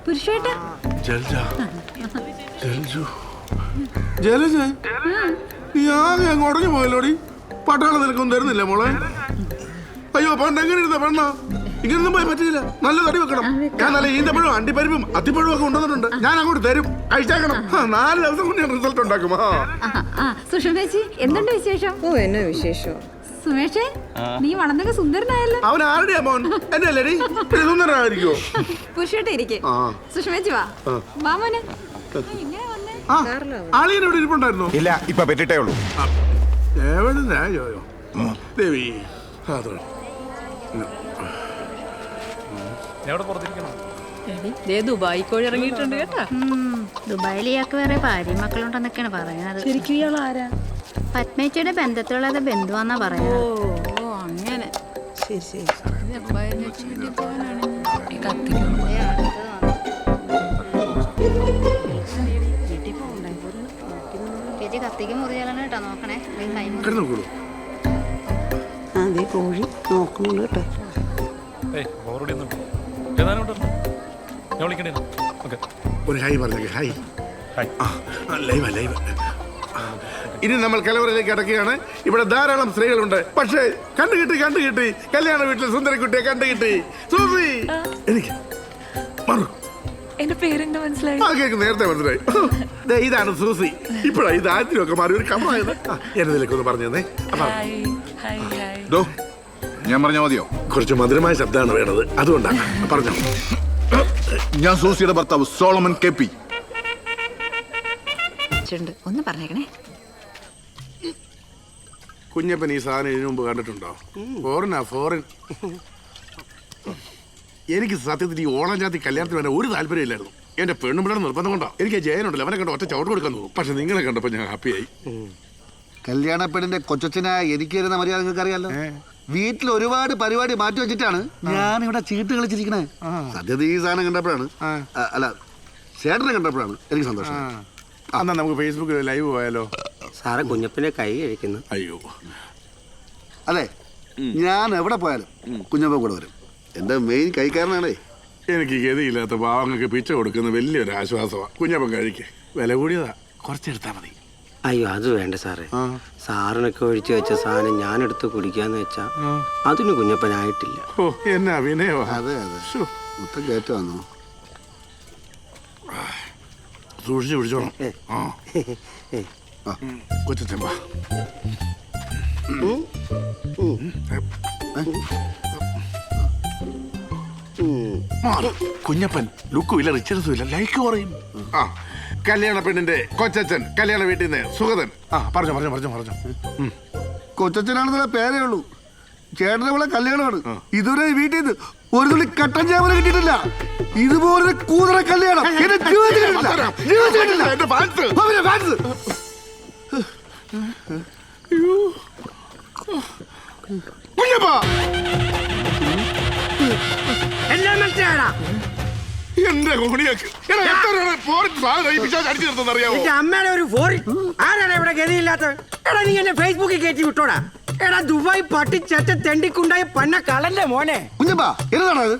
പുരുഷേട്ടാ. ജലജ നീ ആകെ അങ്ങ് ഉടഞ്ഞു പോയല്ലോടി. പട്ടാളം നിനക്കൊന്നും തരുന്നില്ല മോളെ. അയ്യോ പണ്ട് എങ്ങനെ ഇരുന്ന പെണ്ണ ഇങ്ങനൊന്നും പോയി പറ്റില്ല. നല്ല തടി വെക്കണം. ഞാൻ നല്ല ഈന്തപ്പഴവും അണ്ടിപ്പരിപ്പും അത്തിപ്പഴവും ഒക്കെ കൊണ്ടുവന്നിട്ടുണ്ട്. ഞാൻ അങ്ങോട്ട് തരും, കഴിച്ചേക്കണം. 4 ദിവസം കൊണ്ട് ഞാൻ റിസൾട്ട് ഉണ്ടാക്കും. സുഷമേച്ചി എന്തുണ്ട് വിശേഷം? ഓ എന്നാ വിശേഷം? സുമേഷേ നീ വളർന്നൊക്കെ സുന്ദരനായല്ലോ. അവൻ ആരുടെയാ മോൻ? എന്റെ അല്ലേടി? സുന്ദരനായിരിക്കോ? പുരുഷേട്ട ഇരിക്കെ. സുഷമേച്ചി വാ മോനെ. ഇങ്ങനെ വന്നേ. ആളിയൻ ഇവിടെ ഇരിപ്പുണ്ടായിരുന്നോ? ഇല്ല, ഇപ്പൊ പറ്റിട്ടേ ഉള്ളൂ. എവിടെയോ ദേവി ദുബായി കോഴി ഇറങ്ങിയിട്ടുണ്ട് കേട്ടാ. ദുബായിൽ ഇയാൾക്ക് വേറെ ഭാര്യ മക്കളുണ്ടെന്നൊക്കെയാണ് പറയുന്നത്. ശരിക്കും ഇയാൾ ആരാ? പത്മേച്ചിയുടെ ബന്ധത്തിലുള്ള ബന്ധുവാന്നാ പറയുന്നത്. ഓ അങ്ങനെ. ശരി ശരി. ചേച്ചി കത്തിക്ക് മുറിച്ചാലാണ് കേട്ടോ, നോക്കണേ. അതെ കോഴി നോക്കുന്നുണ്ട് കേട്ടോ. ഒരു ഹൈ പറഞ്ഞേ. High live live. ഇനി നമ്മൾ കലവറയിലേക്ക് അടക്കുകയാണ്. ഇവിടെ ധാരാളം സ്ത്രീകളുണ്ട്. പക്ഷേ കണ്ടുകിട്ടി കല്യാണ വീട്ടിൽ സുന്ദരക്കുട്ടിയെ കണ്ടുകിട്ടി. സൂസി എനിക്ക് മറു എന്റെ പേരെന്താ മനസ്സിലായി? നേരത്തെ മനസ്സിലായി. ഇതാണ് സൂസി. ഇപ്പഴാ ഇത് ആദ്യമൊക്കെ മാറി ഒരു കമായത്. എന്നതിലേക്ക് ഒന്ന് പറഞ്ഞു തന്നെ. ഞാൻ പറഞ്ഞ മതിയോ? കുറച്ച് മധുരമായ ശബ്ദമാണ് വേണ്ടത്, അതുകൊണ്ടാണ് പറഞ്ഞോ. ഞാൻ സൂസിയുടെ ഭർത്താവ് സോളമൻ കെ.പി. ഒന്ന് പറഞ്ഞേക്കണേ. കുഞ്ഞപ്പൻ ഈ സാധനം ഇതിനു മുമ്പ് കണ്ടിട്ടുണ്ടോ? ഫോറിൻ. എനിക്ക് സത്യത്തിൽ ഈ ഓണം ജാതി കല്യാണത്തിന് വരെ ഒരു താല്പര്യമില്ലായിരുന്നു. എന്റെ പെണ്ണുപിള്ളയുടെ നിർബന്ധം കൊണ്ടോ. എനിക്ക് ജയനുണ്ടല്ലോ, അവനെ കണ്ട് ഒറ്റ ചവിട്ട് കൊടുക്കാൻ തോന്നും. പക്ഷെ നിങ്ങളെ കണ്ടപ്പോ ഞാൻ ഹാപ്പിയായി. കല്യാണ പെണ്ണിന്റെ കൊച്ചച്ഛനായ എനിക്ക് വരുന്ന മര്യാദ നിങ്ങൾക്ക് അറിയാലോ. വീട്ടിൽ ഒരുപാട് പരിപാടി മാറ്റി വെച്ചിട്ടാണ് ഞാൻ ഇവിടെ ചീട്ട് കളിച്ചിരിക്കണേ. സത്യത്തിൽ ഈ സാധനം കണ്ടപ്പോഴാണ്, അല്ല ചേട്ടനെ കണ്ടപ്പോഴാണ് എനിക്ക് സന്തോഷം. എന്നാ നമുക്ക് ഫേസ്ബുക്കിൽ ലൈവ് പോയാലോ? സാറെ കുഞ്ഞപ്പനെ കൈ കഴിക്കുന്നു. അയ്യോ അതെ, ഞാൻ എവിടെ പോയാലും കുഞ്ഞപ്പൻ കൂടെ വരും. എന്റെ മെയിൻ കൈക്കാരനാണേ. എനിക്ക് ഗതിയില്ലാത്ത പാവങ്ങൾക്ക് പിച്ച കൊടുക്കുന്ന വലിയൊരു ആശ്വാസമാണ്. കുഞ്ഞപ്പൻ കഴിക്കേ, വില കൂടിയതാ, കുറച്ചെടുത്താൽ മതി. അയ്യോ അത് വേണ്ട സാറേ. സാറിനൊക്കെ ഒഴിച്ചു വെച്ച സാധനം ഞാനെടുത്ത് കുടിക്കാന്ന് വെച്ചാ അതിന് കുഞ്ഞപ്പനായിട്ടില്ല. ഓ എന്നാ വിനയവാ. അതെ അതെ, മൊത്തം കയറ്റമാണോ? സൂക്ഷിച്ച് പിടിച്ചോണം. കൊച്ചച്ചമ്പ കുഞ്ഞപ്പൻ ലുക്കും ഇല്ല, റിച്ചർസും ഇല്ല, ലൈക്ക് പറയും. കല്യാണ പെണ്ണിന്റെ കൊച്ചച്ഛൻ കല്യാണ വീട്ടിൽ നിന്ന് സുഗതൻ. പറഞ്ഞു. കൊച്ചച്ഛനാണെന്നുള്ള പേരേ ഉള്ളൂ. ചേട്ടനെ പോലെ കല്യാണമാണ്. ഇതുവരെ വീട്ടിൽ നിന്ന് ഒരു തുള്ളി കട്ടൻ ചാവല കിട്ടിയിട്ടില്ല. ഇതുപോലെ കൂതറ കല്യാണം എന്റെ കോണിയാക്ക് അമ്മയുടെ ഒരു ഫോറിൻ ആരാണ് ഇവിടെ ഗതിയില്ലാത്ത? എടാ നീ എന്നെ ഫേസ്ബുക്കിൽ കയറ്റി വിട്ടോടാ. എടാ ദുബായ് പട്ടി ചച്ച തെണ്ടിക്കുണ്ടായ പന്ന കളന്റെ മോനെ. കുഞ്ഞപ്പാ എന്നതാണത്?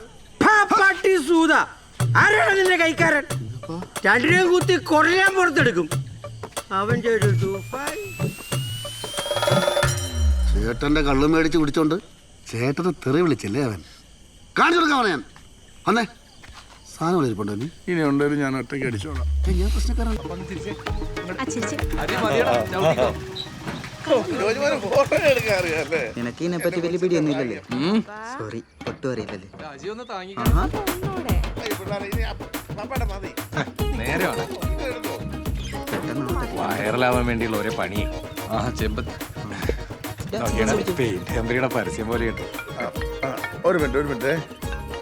പട്ടി സൂത ആരാണ് നിന്റെ കൈക്കാരൻ? രണ്ടിനെയും കുത്തി കൊറയാൻ പുറത്തെടുക്കും അവന്റെ ഒരു ദുബായ്. ചേട്ടന്റെ കള്ളു മേടിച്ച് കുടിച്ചോണ്ട് ചേട്ടനെ തെറി വിളിച്ചില്ലേ അവൻ. കാണിച്ചു കൊടുക്കാൻ ഞാൻ വന്നേ. സാധനം ഇരിപ്പുണ്ടോ? ഇനി ഉണ്ടെങ്കിലും ഞാൻ ഒറ്റയ്ക്ക് അടിച്ചോളാം. ഞാൻ പ്രശ്നക്കാരാണ്. നിനക്ക് ഇതിനെപ്പറ്റി വലിയ പിടിയൊന്നും ഇല്ലല്ലേ? സോറി, ഒട്ടും അറിയില്ലല്ലേ? വൈറലാവാൻ വേണ്ടിയുള്ള ഒരേ പണി. കമ്പനിയുടെ പരസ്യം പോലെയുണ്ട്. ഒരു മിനിറ്റ്.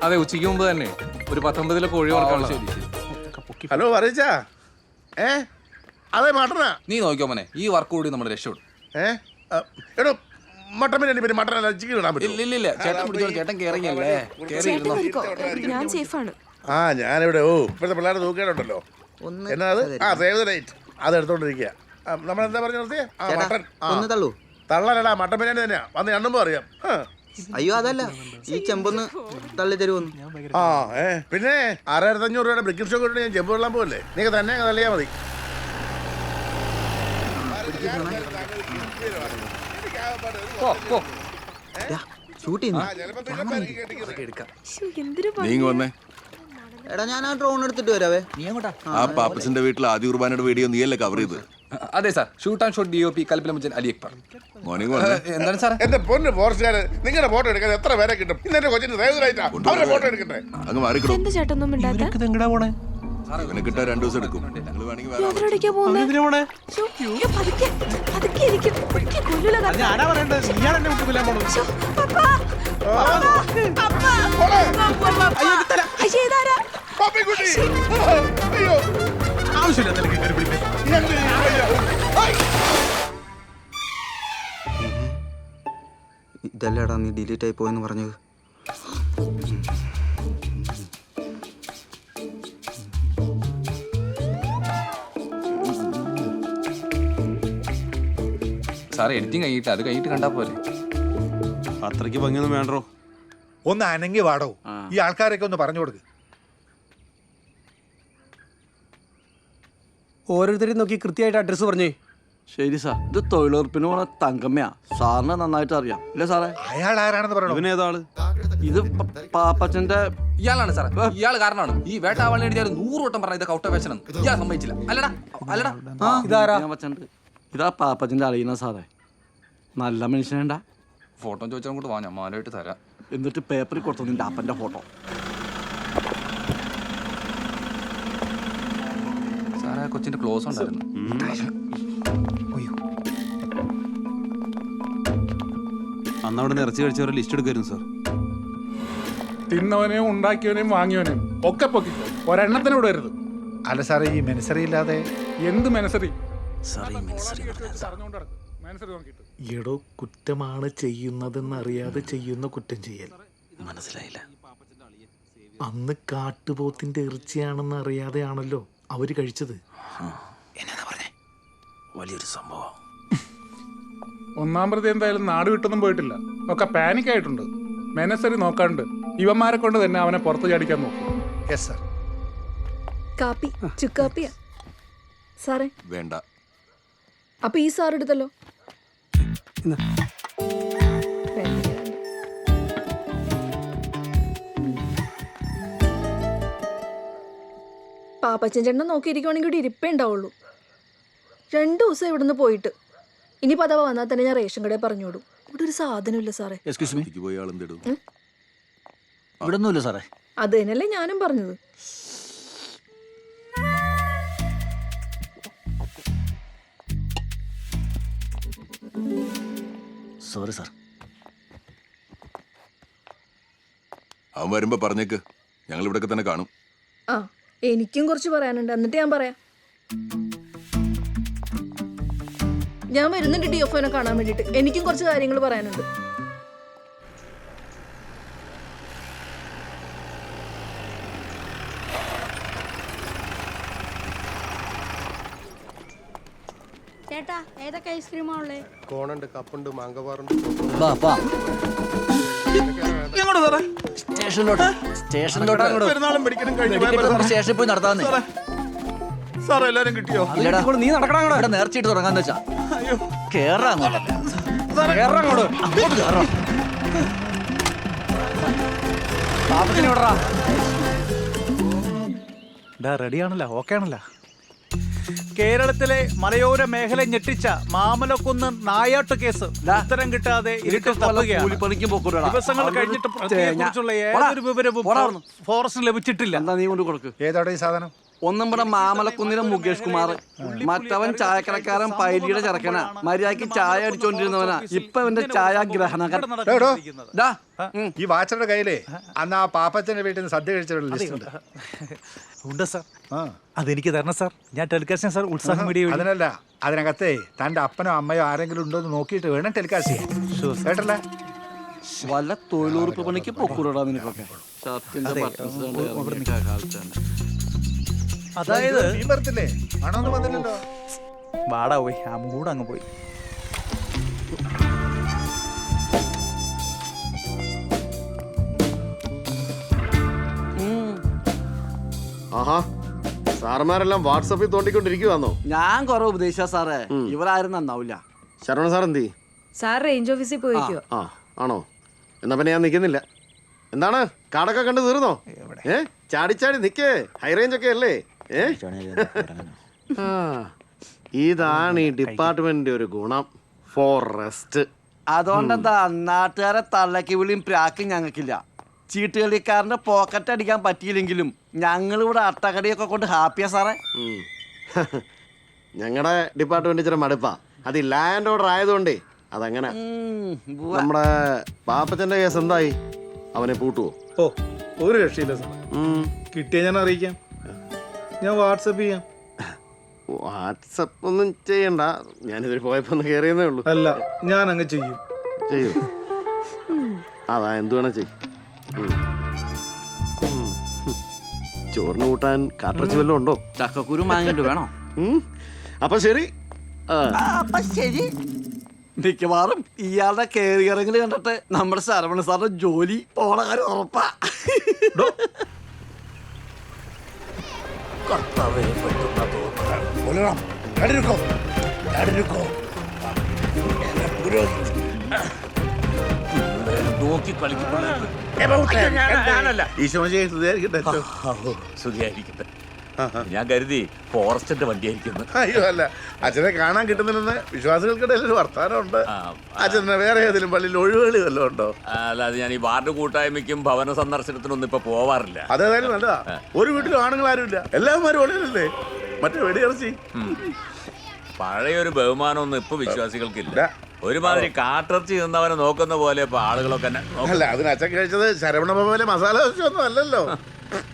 അതെ, ഉച്ചയ്ക്ക് മുമ്പ് തന്നെ ഒരു 19 കോഴി വർക്കാണ്. ഹലോ അറിയിച്ചാ? അതെ മട്ടനാ. നീ നോക്കിയോ മോനെ, ഈ വർക്ക് കൂടി നമ്മുടെ രക്ഷപ്പെടും. എടോ മട്ടൻ ബിരിയാണി പിന്നെ മട്ടൻ ചിക്കൻ ഇടാൻ പറ്റും? ഇല്ല ചേട്ടൻ പിടിച്ചോളൂ. ചേട്ടൻ കേറിയല്ലേ? ഞാൻ സേഫാണ്. ഞാനിവിടെ ഇപ്പോഴത്തെ പിള്ളേരുടെ തൂക്കേടുണ്ടല്ലോ. എന്നാ അത് സേവ് ദ ഡേറ്റ് അത് എടുത്തോണ്ടിരിക്കുക. നമ്മളെന്താ പറഞ്ഞു നിർത്തിയേ? മട്ടൻ തള്ളലടാ, മട്ടൻ ബിരിയാണി തന്നെയാ. വന്ന് എണ്ണുമ്പോ അറിയാം. അയ്യോ അതല്ല, ഈ ചെമ്പൊന്ന് തള്ളി തരുമെന്ന്. ആ പിന്നെ 6500 രൂപയുടെ ബ്രിക്കിംഗ് ഷോ കൊണ്ട് ഞാൻ ചെമ്പ് വെള്ളം പോലെ നിങ്ങൾ തന്നെ തള്ളിയാൽ മതി. ഷൂട്ട് ചെയ്യുന്നു. നീങ്ങ വന്നേ. എടാ ഞാൻ ആ ഡ്രോൺ എടുത്തിട്ട് വരാവേ. ആ പാപ്പച്ചന്റെ വീട്ടിൽ ആദ്യ കുർബാനയുടെ വീഡിയോ നീയല്ലേ കവർ ചെയ്ത്? അതെ sir, shoot and shot DOP കൽപ്പലമുച്ചൻ അലി അക്ബർ. മോർണിംഗ് വന്നേ. എന്താണ് സാറേ? എന്റെ പൊന്ന് ഫോറസ്റ്റുകാര് നിങ്ങളുടെ ഫോട്ടോ എടുക്കാൻ എത്ര പേരെ കിട്ടും? ഇന്നെ കൊച്ചിന് സേവനായിട്ടാ അവരുടെ ഫോട്ടോ എടുക്കട്ടെ. അങ്ങ് മാറിക്കിടും. എന്താ ചേട്ടൊന്നും മിണ്ടാത്ത? ഇവനെ കിട്ടാൻ 2 ദിവസം എടുക്കും. ഞങ്ങൾ വേണമെങ്കിൽ വേറെ എവിടേക്കാ പോകുന്നെ? ശ്ശോ, അയ്യോ, പതുക്കെ, പതുക്കെ ഇരിക്ക്. പതുക്കെ കൊല്ലൂല താത്ത. ശ്ശോ, പപ്പാ. പപ്പാ. അയ്യോ, ഇതാരാ? പപ്പിക്കുട്ടി. അയ്യോ ഇതല്ലേടാ നീ ഡിലീറ്റ് ആയി പോയെന്ന് പറഞ്ഞത്. സാറേ എഡിറ്റിംഗ് കഴിഞ്ഞിട്ട് അത് കഴിഞ്ഞിട്ട് കണ്ടാ പോലെ. അത്രയ്ക്ക് ഭംഗിയൊന്നും വേണ്ടോ. ഒന്ന് അനങ്ങി വാടോ. ഈ ആൾക്കാരൊക്കെ ഒന്ന് പറഞ്ഞു കൊടുക്ക്. ഓരോരുത്തരെയും നോക്കി കൃത്യമായിട്ട് അഡ്രസ്സ് പറഞ്ഞേ. ശരി സാർ, ഇത് തൊഴിലുറപ്പിന് പോണ തങ്കമ്മയാ. സാറിന് നന്നായിട്ട് അറിയാം ഇല്ലേ സാറേ? അയാൾ ആരാണെന്ന് പറയണോ? ഇവനേതാള്? ഇത് പാപ്പച്ചന്റെ. ഇയാളാണ് സാറേ, ഇയാൾ കാരണമാണ് ഈ വേട്ടാവാളിനെ എഴുതിയാൽ 100 വട്ടം പറഞ്ഞ ഇതൊക്കെ ഔട്ടവേഷനം ഇയാൾ സമ്മതിച്ചില്ല. അല്ലടാ അല്ലടാ. ഇതാരാ? ഇതാ പാപ്പച്ചന്റെ അറിയുന്ന സാറേ. നല്ല മനുഷ്യനേണ്ട. ഫോട്ടോ ചോദിച്ചാൽ കൂടെ വാ, ഞാൻ മാലയിട്ട് തരാം. എന്നിട്ട് പേപ്പറിൽ കൊടുത്തു നിന്റെ അപ്പന്റെ ഫോട്ടോ. സാറേ കൊച്ചിന്റെ ക്ലോസ് ഉണ്ടായിരുന്നു. അന്ന് അവിടെ ഇറച്ചി കഴിച്ചവരെ ലിസ്റ്റ് എടുക്കായിരുന്നു സാർ. തിന്നവനെയും ഉണ്ടാക്കിയവനെയും വാങ്ങിയവനെയും ഒക്കെ പൊക്കിക്കോ, ഒരെണ്ണത്തിന് വിടരുത്. അല്ല സാറേ, ഈ മെനസറിയില്ലാതെ എന്ത് മനസ്സറി എടോ, കുറ്റമാണ് ചെയ്യുന്നതെന്നറിയാതെ ചെയ്യുന്ന കുറ്റം ചെയ്യൽ. മനസ്സിലായില്ല. അന്ന് കാട്ടുപോത്തിന്റെ ഇറച്ചിയാണെന്ന് അറിയാതെയാണല്ലോ അവര് കഴിച്ചത്. എന്നാ പറഞ്ഞേ? വലിയൊരു സംഭവം. ഒന്നാം പ്രതി എന്തായാലും നാട് വിട്ടൊന്നും പോയിട്ടില്ല, ഒക്കെ പാനിക് ആയിട്ടുണ്ട്. മെനസറി നോക്കാണ്ട് ഇവന്മാരെ കൊണ്ട് തന്നെ അവനെ പുറത്ത് ചാടിക്കാൻ നോക്കും. Yes sir. കാപ്പി ചുക്കാപ്പിയാ സാറേ? വേണ്ട. അപ്പൊ ഈ സാർ എടുത്തല്ലോ. പാപ്പച്ചൻ ചേട്ടനെ നോക്കിയിരിക്കുവാണെങ്കിൽ ഇവിടെ ഇരിപ്പേ ഉണ്ടാവുള്ളൂ. 2 ദിവസം ഇവിടുന്ന് പോയിട്ട് ഇനി പതവ വന്നാൽ തന്നെ ഞാൻ റേഷൻ കടയിൽ പറഞ്ഞോടും. ഇവിടെ ഒരു സാധനമില്ല സാറേ. പോയി ആളെന്തിടും? ഇവിടെ ഒന്നുമില്ല സാറേ. അത് തന്നെയല്ലേ ഞാനും പറഞ്ഞത്. Sorry sir. അവൻ വരുമ്പോ പറഞ്ഞേക്ക്, ഞങ്ങൾ ഇവിടൊക്കെ തന്നെ കാണും. ആ, എനിക്കും കുറച്ച് പറയാനുണ്ട്, എന്നിട്ട് ഞാൻ പറയാം. ഞാൻ വരുന്നുണ്ട് DFOനെ കാണാൻ വേണ്ടിട്ട്. എനിക്കും കുറച്ച് കാര്യങ്ങൾ പറയാനുണ്ട്. ചേട്ടാ ഏതൊക്കെ ഐസ്ക്രീമാ ഉള്ളേ? കോണുണ്ട്, കപ്പുണ്ട്, മാങ്കവാറുണ്ട്. പെരുന്നാളും പഠിക്കണം കഴിഞ്ഞു സ്റ്റേഷനിൽ പോയി നടത്താന്ന്. സാറേ എല്ലാരും കിട്ടിയോ? നീ നടക്കണം. നേർച്ചയിട്ട് തുടങ്ങാന്ന് വെച്ചാ കേറാ റെഡിയാണല്ലോ, ഓക്കെ ആണല്ലോ. കേരളത്തിലെ മലയോര മേഖല ഞെട്ടിച്ച മാമലക്കുന്ന് നായാട്ട് കേസ് ഉത്തരം കിട്ടാതെ ഇരുട്ടിൽ തപ്പുകയാണ്. ദിവസങ്ങൾ കഴിഞ്ഞിട്ട് പ്രതിയെക്കുറിച്ചുള്ള ഏതൊരു വിവരവും ഫോറസ്റ്റിന് ലഭിച്ചിട്ടില്ല. ഏതോടെ ഈ സാധനം? ഒന്നും മാമലക്കുന്നിലെ മുകേഷ് കുമാർ, മറ്റവൻ ചായക്കടക്കാരൻ പൈലിയുടെ ചെറുക്കനാ. മര്യാദക്ക് ചായ അടിച്ചോണ്ടിരുന്നവനാ. ഇപ്പൊ അവന്റെ ഛായാഗ്രഹണകൻ. ഈ വാച്ചറുടെ കയ്യിലേ അന്ന് ആ പാപ്പച്ചന്റെ വീട്ടിൽ നിന്ന് സദ്യ കഴിച്ചിട്ടുള്ള ലിസ്റ്റ് ഉണ്ട്. ഉണ്ട് സാർ. അതെനിക്ക് തരണം സാർ. ഞാൻ ടെലികാസ്റ്റ് സാർ. ഉത്സാഹം വീഡിയോ. അതിനല്ല, അതിനകത്തേ തന്റെ അപ്പനോ അമ്മയോ ആരെങ്കിലും ഉണ്ടോ എന്ന് നോക്കിയിട്ട് വേണം ടെലികാസ്റ്റ് ചെയ്യാൻ. കേട്ടല്ലേ? വല്ല തൊഴിലുറപ്പ് പണിക്ക് പൊക്കൂടാ നിനക്കൊക്കെ. അതായത് നീ പറഞ്ഞില്ലേ മണമൊന്നും വന്നില്ലല്ലോ. വാടാ പോയി, ആ മൂട് അങ്ങ് പോയി. ആഹാ, സാറന്മാരെല്ലാം വാട്സപ്പിൽ തോണ്ടിക്കൊണ്ടിരിക്കുവാന്നോ? ഞാൻ കുറെ ഉപദേശിച്ച സാറേ, ഇവരാരും നന്നാവില്ല. ശരവണ സാർ എന്തി? സാർ റേഞ്ച് ഓഫീസിൽ പോയിക്കോ. ആ ആണോ? എന്നാ പിന്നെ ഞാൻ നിൽക്കുന്നില്ല. എന്താണ് കാടൊക്കെ കണ്ട് തീർന്നോ? ചാടിച്ചാടി നിക്കേ, ഹൈ റേഞ്ച് ഒക്കെ അല്ലേ? ഇതാണ് ഈ ഡിപ്പാർട്ട്മെന്റിന്റെ ഒരു ഗുണം, ഫോറസ്റ്റ്. അതുകൊണ്ടെന്താ നാട്ടുകാരെ തള്ളക്കി വിളിയും പ്രാക്കും ഞങ്ങൾക്കില്ല. ചീട്ടുകളിക്കാരന്റെ പോക്കറ്റ് അടിക്കാൻ പറ്റിയില്ലെങ്കിലും ഞങ്ങളിവിടെ അട്ടകടിയൊക്കെ കൊണ്ട് ഹാപ്പിയാ സാറേ. ഞങ്ങളുടെ ഡിപ്പാർട്ട്മെന്റ് ഇച്ചിരി മടുപ്പാ. അത് ലാൻഡ് ഓർഡർ ആയതുകൊണ്ടേ അതങ്ങനെ. നമ്മുടെ പാപ്പച്ചന്റെ കേസ് എന്തായി? അവനെ പൂട്ടുവോ? ഓ, ഒരു രക്ഷയില്ല സാർ. കിട്ടിയ ഞാൻ അറിയിക്കാം. ഞാൻ വാട്സപ്പ് ചെയ്യാം. വാട്സപ്പ് ഒന്നും ചെയ്യണ്ട, ഞാനിതിൽ പോയപ്പോ ഒന്ന് കയറിയെന്നേ ഉള്ളൂ. അല്ല, ഞാൻ അങ്ങ് ചെയ്യും. ചെയ്യൂ. അതാ എന്ത് വേണം ചെയ്യും. ചോറിന് കൂട്ടാൻ കാട്ടിറച്ചി വല്ലതും ഉണ്ടോ? ചക്കക്കുരു മാങ്ങിട്ട് വേണോ? അപ്പൊ ശരി. അപ്പൊ ശരി. മിക്കവാറും ഇയാളുടെ കയറി ഇറങ്ങൽ കണ്ടിട്ട് നമ്മുടെ ശരവണ സാറിന്റെ ജോലി പോണ കാര്യം ഉറപ്പാ. നോക്കി സുഖിയായിരിക്കട്ടെ. ഞാൻ കരുതി ഫോറസ്റ്റിന്റെ വണ്ടിയായിരിക്കുന്നു. അയ്യോ അല്ല, അച്ഛനെ കാണാൻ കിട്ടുന്നില്ലെന്ന് വിശ്വാസികൾക്കിടയിൽ ഒരു വർത്താനമുണ്ട്. അച്ഛനെ വേറെ ഏതെങ്കിലും പള്ളിയിൽ ഒഴിവുകളി വല്ലതും ഉണ്ടോ? അല്ലാതെ ഞാൻ ഈ വാർഡ് കൂട്ടായ്മയ്ക്കും ഭവന സന്ദർശനത്തിനൊന്നും ഇപ്പൊ പോവാറില്ല. അതേതായാലും നല്ലതാ. ഒരു വീട്ടിലും ആണുങ്ങൾ ആരുമില്ല, എല്ലാവരും ഒളിയല്ലേ. മറ്റേ വെടിയിറച്ചി. പഴയൊരു ബഹുമാനമൊന്നും ഇപ്പൊ വിശ്വാസികൾക്കില്ല. ഒരുമാതിരി കാട്ടിറച്ചി നിന്നവനെ നോക്കുന്ന പോലെ ഇപ്പൊ ആളുകളൊക്കെ അല്ല, അതിന് അച്ഛൻ കഴിച്ചത് ശരവണ ഭവനിലെ മസാല ദോശയൊന്നും അല്ലല്ലോ.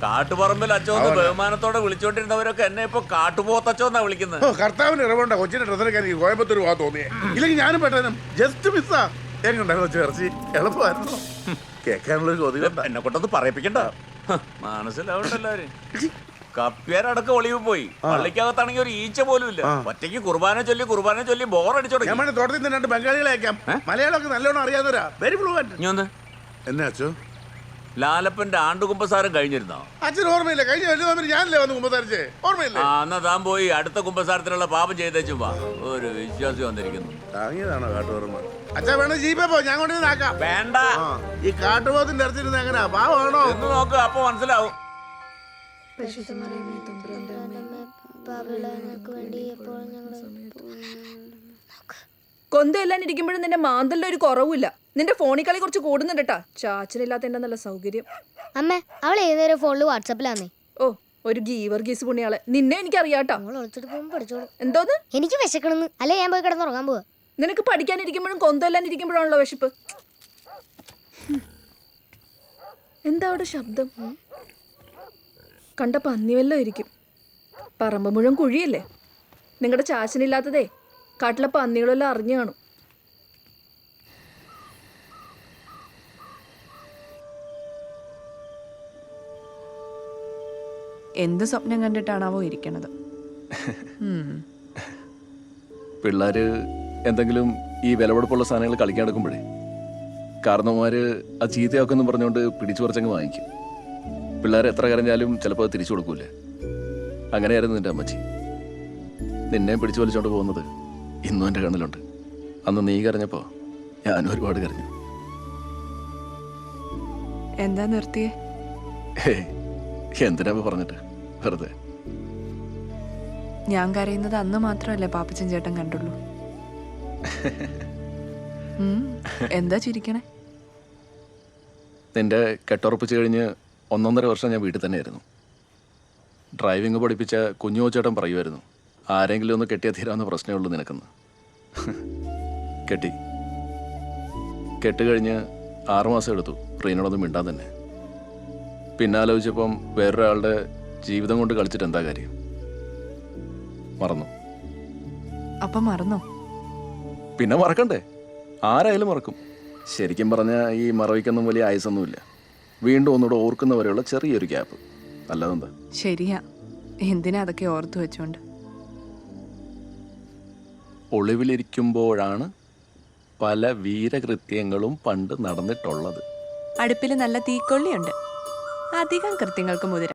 കാട്ടുപറമ്പിൽ അച്ചോന്ന് ബഹുമാനത്തോടെ വിളിച്ചോണ്ടിരുന്നവരൊക്കെ എന്നെ ഇപ്പൊ കാട്ടുപോത്തച്ചോന്നാ വിളിക്കുന്നത്. കർത്താവിന് ഇറവുണ്ട കൊച്ചിന്റെ ഡ്രസ്സിനൊക്കെ എനിക്ക് കോയമ്പത്തൂർ പോകാൻ തോന്നിയേ. ഇല്ലെങ്കിൽ ഞാനും പെട്ടെന്ന് ജസ്റ്റ് മിസ്സാ. എങ്ങുണ്ടായിരുന്നു ചേർച്ചി? എളുപ്പമായിരുന്നു. കേൾക്കാനുള്ളൊരു ചോദ്യം എന്നെ കൊണ്ടൊന്ന് പറയിപ്പിക്കണ്ട. മനസ്സിലാവണ്ടല്ലോ. കപ്പ്യാരടക്കം ഒളിവ് പോയി. പള്ളിക്കകത്താണെങ്കിൽ ഒരു ഈച്ച പോലും ഇല്ല. ഒറ്റയ്ക്ക് കുർബാന ചൊല്ലി ബോറടിച്ചോ. തോട്ടത്തിൽ നിന്ന് 2 ബംഗാളികളെ അയക്കാം. മലയാളമൊക്കെ നല്ലോണം അറിയാവുന്നവരാ. Very fluent. എന്നാ അച്ഛോ? ലാലപ്പന്റെ ആണ്ടുകുമ്പസാരം കഴിഞ്ഞിരുന്നോ? അച്ഛൻ ഓർമ്മയില്ല. കഴിഞ്ഞ വലിയ ഞാനല്ലേ വന്ന് കുമ്പസാരിച്ചേ, ഓർമ്മയില്ല? എന്നാ താൻ പോയി അടുത്ത കുമ്പസാരത്തിനുള്ള പാപം ചെയ്തേച്ചു വാ. ഒരു വിശ്വാസി വന്നിരിക്കുന്നു. താങ്ങിയതാണോ കാട്ടുപോർമ്മ? അച്ഛാ വേണം ജീപ്പേ പോ, ഞാൻ കൊണ്ടുവന്നാക്കാം. വേണ്ട, ഈ കാട്ടുപോത്തിന്റെ ഇറച്ചിരുന്ന് എങ്ങനെയാ? പാവാണോ എന്ന് നോക്ക്, അപ്പൊ മനസ്സിലാവും. കൊന്തയെല്ലാം ഇരിക്കുമ്പോഴും നിന്റെ മാന്തലിന്റെ ഒരു കുറവില്ല. നിന്റെ ഫോണിൽ കളി കുറച്ച് കൂടുന്നുണ്ട് കേട്ടാ. ചാച്ചനില്ലാത്തതിന്റെ നല്ല സൗകര്യം. അമ്മ, അവൾ ഏതൊരു ഫോണില് വാട്സാപ്പിലാന്നേ. ഓ, ഒരു ഗീവർ ഗീസ് പുണ്യാളെ. നിന്നെ എനിക്ക് അറിയാട്ടോ. എന്തോന്ന്? എനിക്ക് വിശക്കണെന്ന്. അല്ലെ ഞാൻ പോയി കിടന്നുറങ്ങാൻ പോവാ. നിനക്ക് പഠിക്കാനിരിക്കുമ്പോഴും കൊന്തയെല്ലാം ഇരിക്കുമ്പോഴാണല്ലോ വിശപ്പ്. എന്താ അവിടെ ശബ്ദം? കണ്ട പന്നി വല്ലോ ഇരിക്കും. പറമ്പ് മുഴുവൻ കുഴിയല്ലേ. നിങ്ങളുടെ ചാച്ചനില്ലാത്തതേ കാട്ടിലെ പന്നികളെല്ലാം അറിഞ്ഞു കാണും. എന്ത് സ്വപ്നം കണ്ടിട്ടാണാവോ ഇരിക്കണത്? പിള്ളേര് എന്തെങ്കിലും ഈ വിലപിടിപ്പുള്ള സാധനങ്ങൾ കളിക്കാൻ എടുക്കുമ്പോഴേ കാരണവന്മാര് അത് ചീത്തയാക്കുമെന്ന് പറഞ്ഞുകൊണ്ട് പിടിച്ചു പറിച്ചങ്ങ് വാങ്ങിക്കും. പിള്ളേർ എത്ര കരഞ്ഞാലും ചിലപ്പോൾ അത് തിരിച്ചു കൊടുക്കൂലേ. അങ്ങനെയായിരുന്നു നിന്റെ അമ്മച്ചി. നിന്നെ പിടിച്ചു വലിച്ചോണ്ട് പോകുന്നത് ഇന്നും എൻ്റെ കണ്ണിലുണ്ട്. അന്ന് നീ കരഞ്ഞപ്പോൾ ഞാനും ഒരുപാട് കരഞ്ഞു. എന്താ നിർത്തിയേ? എന്തിനാ പറഞ്ഞിട്ട് വെറുതെ. ഞാൻ കരയുന്നത് അന്ന് മാത്രമല്ലേ പാപ്പച്ചൻ ചേട്ടൻ കണ്ടുള്ളൂ. എന്താ ചിരിക്കണേ? നിന്റെ കെട്ടുറപ്പിച്ച് കഴിഞ്ഞ് 1.5 വർഷം ഞാൻ വീട്ടിൽ തന്നെയായിരുന്നു. ഡ്രൈവിംഗ് പഠിപ്പിച്ച കുഞ്ഞുചേട്ടൻ പറയുമായിരുന്നു, ആരെങ്കിലും ഒന്ന് കെട്ടിയാൽ തീരാവുന്ന പ്രശ്നമേ ഉള്ളൂ നിനക്കെന്ന്. കെട്ട് കഴിഞ്ഞ് 6 മാസം എടുത്തു റീനോടൊന്നും മിണ്ടാൻ തന്നെ. പിന്നെ ആലോചിച്ചപ്പം വേറൊരാളുടെ ജീവിതം കൊണ്ട് കളിച്ചിട്ട് എന്താ കാര്യം? മറന്നു. അപ്പം മറന്നോ? പിന്നെ മറക്കണ്ടേ? ആരായാലും മറക്കും. ശരിക്കും പറഞ്ഞാൽ ഈ മറവിക്കൊന്നും വലിയ ആയുസൊന്നുമില്ല. വീണ്ടും ഒന്നുകൂടെ ഓർക്കുന്നവരെയുള്ള ചെറിയൊരു ഗ്യാപ്പ്, അല്ലാതെന്താ? ശരിയാ. എന്തിനാ അതൊക്കെ ഓർത്തു വെച്ചോണ്ട്? ഒളിവിലിരിക്കുമ്പോഴാണ് പല വീരകൃത്യങ്ങളും പണ്ട് നടന്നിട്ടുള്ളത്. അടുപ്പിൽ നല്ല തീക്കൊള്ളിയുണ്ട്. അധികം കൃത്യങ്ങൾക്ക് മുതിര.